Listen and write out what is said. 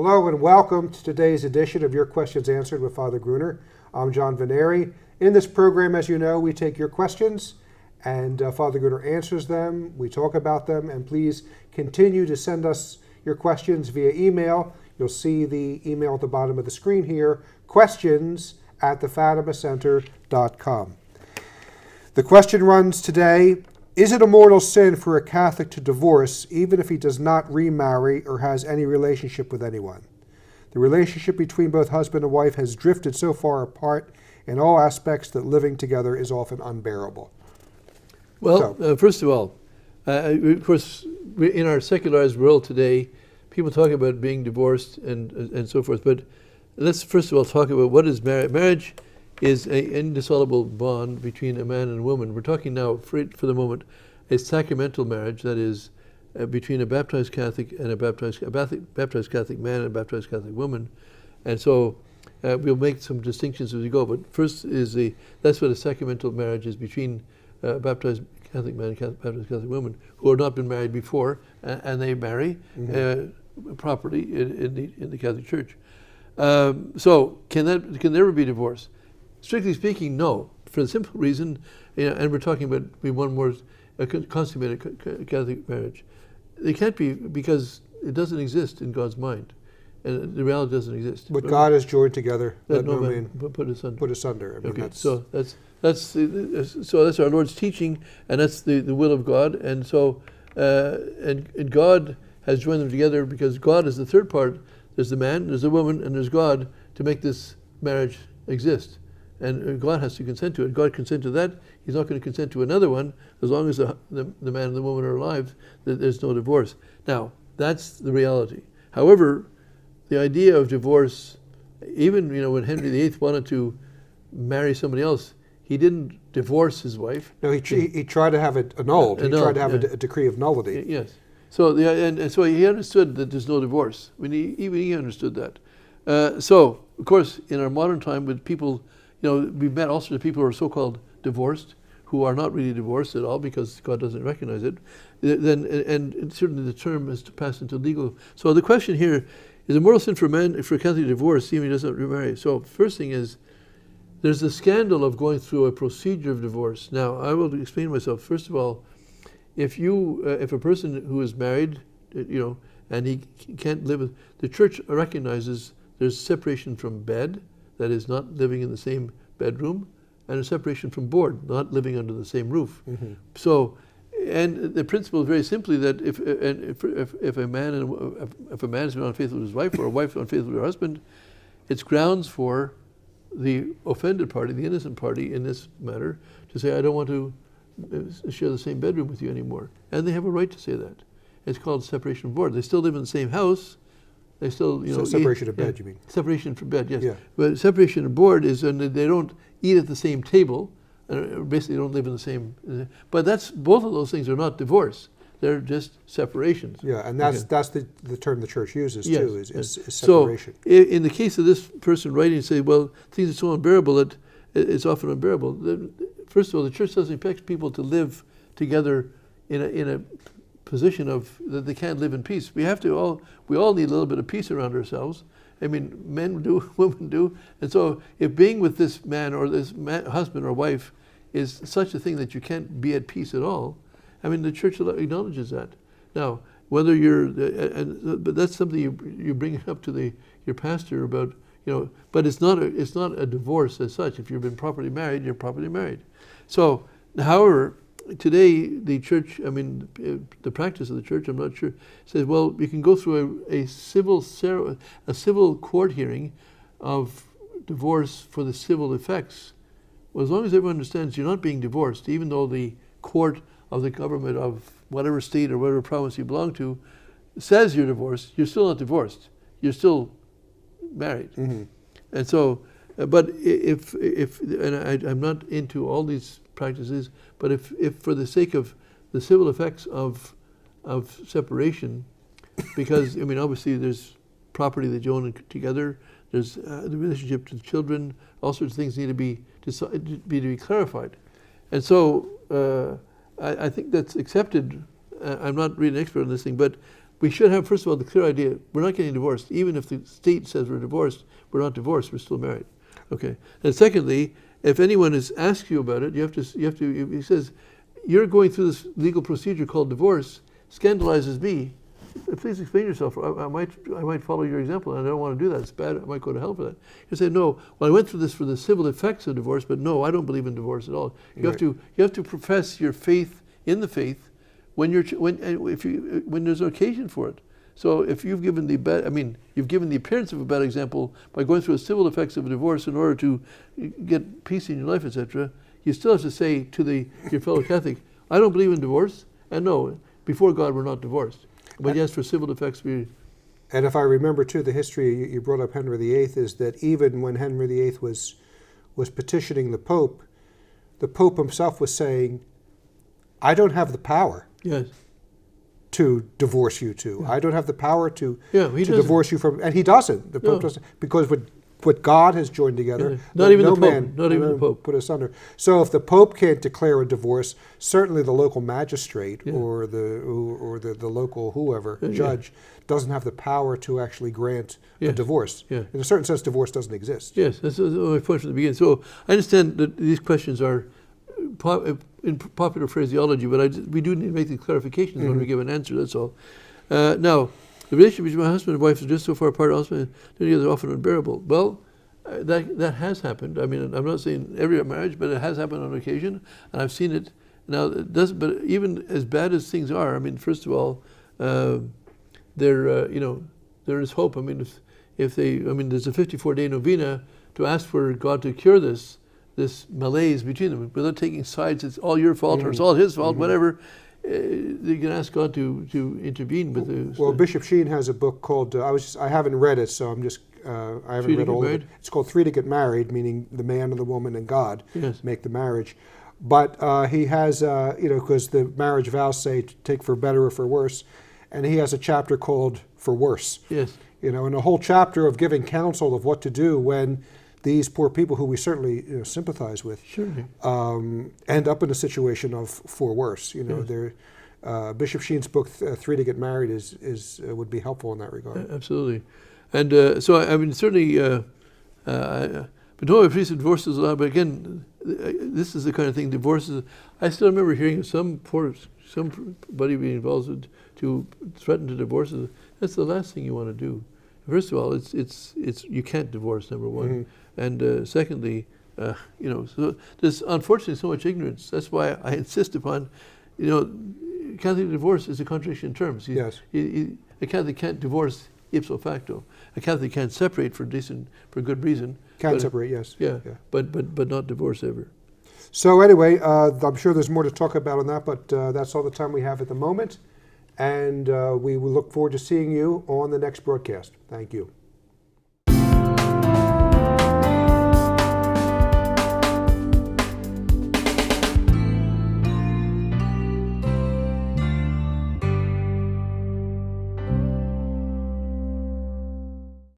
Hello and welcome to today's edition of Your Questions Answered with Father Gruner. I'm John Veneri. In this program, as you know, we take your questions and Father Gruner answers them. We talk about them, and please continue to send us your questions via email. You'll see the email at the bottom of the screen here, questions@thefatimacenter.com. The question runs today: is it a mortal sin for a Catholic to divorce even if he does not remarry or has any relationship with anyone? The relationship between both husband and wife has drifted so far apart in all aspects that living together is often unbearable. Well, first of all, of course, in our secularized world today, people talk about being divorced and so forth, but let's first of all talk about what is marriage. Marriage is an indissoluble bond between a man and a woman. We're talking now, for the moment, a sacramental marriage, that is, between a baptized Catholic and a baptized Catholic man and a baptized Catholic woman. And so we'll make some distinctions as we go. But first that's what a sacramental marriage is, between a baptized Catholic man and baptized Catholic woman who have not been married before, and they marry properly in the Catholic Church. So can there ever be divorce? Strictly speaking, no, for the simple reason, and we're talking about one more consummated Catholic marriage. It can't be, because it doesn't exist in God's mind, and the reality doesn't exist. What God has joined together, let no man put asunder. I mean, okay, so that's our Lord's teaching, and that's the will of God, and so and God has joined them together because God is the third part. There's the man, there's the woman, and there's God to make this marriage exist. And God has to consent to it. God consent to that. He's not going to consent to another one as long as the man and the woman are alive. There's no divorce. Now, that's the reality. However, the idea of divorce, even when Henry VIII wanted to marry somebody else, he didn't divorce his wife. No, he tried to have it annulled. He tried to have a decree of nullity. Yes. So and so he understood that there's no divorce. I mean, even he understood that. So, of course, in our modern time, with people, we've met all sorts of people who are so-called divorced, who are not really divorced at all because God doesn't recognize it. And certainly the term is to pass into legal. So the question here is: a mortal sin for a Catholic to divorce even if he doesn't remarry? So first thing is, there's the scandal of going through a procedure of divorce. Now, I will explain myself. First of all, if a person who is married, and he can't live with, the Church recognizes there's separation from bed, that is, not living in the same bedroom, and a separation from board, not living under the same roof. Mm-hmm. So, and the principle is very simply that if a man has been unfaithful to his wife, or a wife unfaithful to her husband, it's grounds for the offended party, the innocent party in this matter, to say, I don't want to share the same bedroom with you anymore. And they have a right to say that. It's called separation of board. They still live in the same house. They still, so separation of bed, you mean? Separation from bed, yes. Yeah. But separation of board is when they don't eat at the same table, basically don't live in the same. But both of those things are not divorce. They're just separations. Yeah, and that's the term the Church uses too, is separation. So in the case of this person writing, say, well, things are so unbearable that it's often unbearable. First of all, the Church doesn't expect people to live together in a position of that they can't live in peace. We all need a little bit of peace around ourselves. I mean, men do, women do, and so if being with this man or this husband or wife is such a thing that you can't be at peace at all, I mean, the Church acknowledges that. Now, whether but that's something you bring up to your pastor about, but it's not a divorce as such. If you've been properly married, you're properly married. So, however, today the Church, the practice of the Church, I'm not sure, says, well, you can go through a civil court hearing of divorce for the civil effects. Well, as long as everyone understands you're not being divorced, even though the court of the government of whatever state or whatever province you belong to says you're divorced, you're still not divorced. You're still married. Mm-hmm. And so, but if I'm not into all these practices, but if for the sake of the civil effects of separation, because obviously there's property that you own together, there's the relationship to the children, all sorts of things need to be clarified, and so I think that's accepted. I'm not really an expert on this thing, but we should have, first of all, the clear idea, we're not getting divorced. Even if the state says we're divorced, we're not divorced, we're still married. Okay. And secondly, if anyone has asked you about it, you have to, he says, you're going through this legal procedure called divorce, scandalizes me. Please explain yourself. I might follow your example, and I don't want to do that. It's bad. I might go to hell for that. You say, no, well, I went through this for the civil effects of divorce, but no, I don't believe in divorce at all. You have to profess your faith in the faith when there's an occasion for it. So if you've given you've given the appearance of a bad example by going through the civil effects of a divorce in order to get peace in your life, etc., you still have to say to your fellow Catholic, I don't believe in divorce, and no, before God we're not divorced. But yes, for civil effects we... And if I remember too, the history you brought up Henry VIII is that even when Henry VIII was petitioning the Pope himself was saying, I don't have the power to divorce you two. I don't have the power to divorce you from... And he doesn't. The Pope doesn't. Because what God has joined together, not even no the Pope, man, not even the Pope, put asunder. So if the Pope can't declare a divorce, certainly the local magistrate or the local whoever judge doesn't have the power to actually grant a divorce. In a certain sense, divorce doesn't exist. Yes, that's my point from the beginning. So I understand that these questions are in popular phraseology, but we do need to make the clarifications when we give an answer. That's all. Now, the relationship between my husband and wife is just so far apart, also they're often unbearable. Well, that has happened. I mean, I'm not saying every marriage, but it has happened on occasion, and I've seen it. Now, it doesn't. But even as bad as things are, I mean, first of all, there is hope. I mean, there's a 54-day novena to ask for God to cure this malaise between them without taking sides. It's all your fault or it's all his fault, whatever. You can ask God to intervene with the... Well, Bishop Sheen has a book called, I haven't read it, so I'm just, I haven't read all of it. It's called Three to Get Married, meaning the man and the woman and God make the marriage. But he has, because the marriage vows say to take for better or for worse, and he has a chapter called For Worse. Yes. And a whole chapter of giving counsel of what to do when these poor people, who we certainly sympathize with, end up in a situation of for worse. Bishop Sheen's book, Three to Get Married, would be helpful in that regard. Absolutely. And so, I mean, certainly, but no, if he's divorces a lot, but again, this is the kind of thing, divorces, I still remember hearing of somebody being involved with, to threaten to divorce. That's the last thing you want to do. First of all, it's you can't divorce, number one. And secondly, so there's unfortunately so much ignorance. That's why I insist upon, Catholic divorce is a contradiction in terms. A Catholic can't divorce ipso facto. A Catholic can't separate for good reason. Can't separate, yes. But not divorce ever. So anyway, I'm sure there's more to talk about on that, but that's all the time we have at the moment. And we will look forward to seeing you on the next broadcast. Thank you.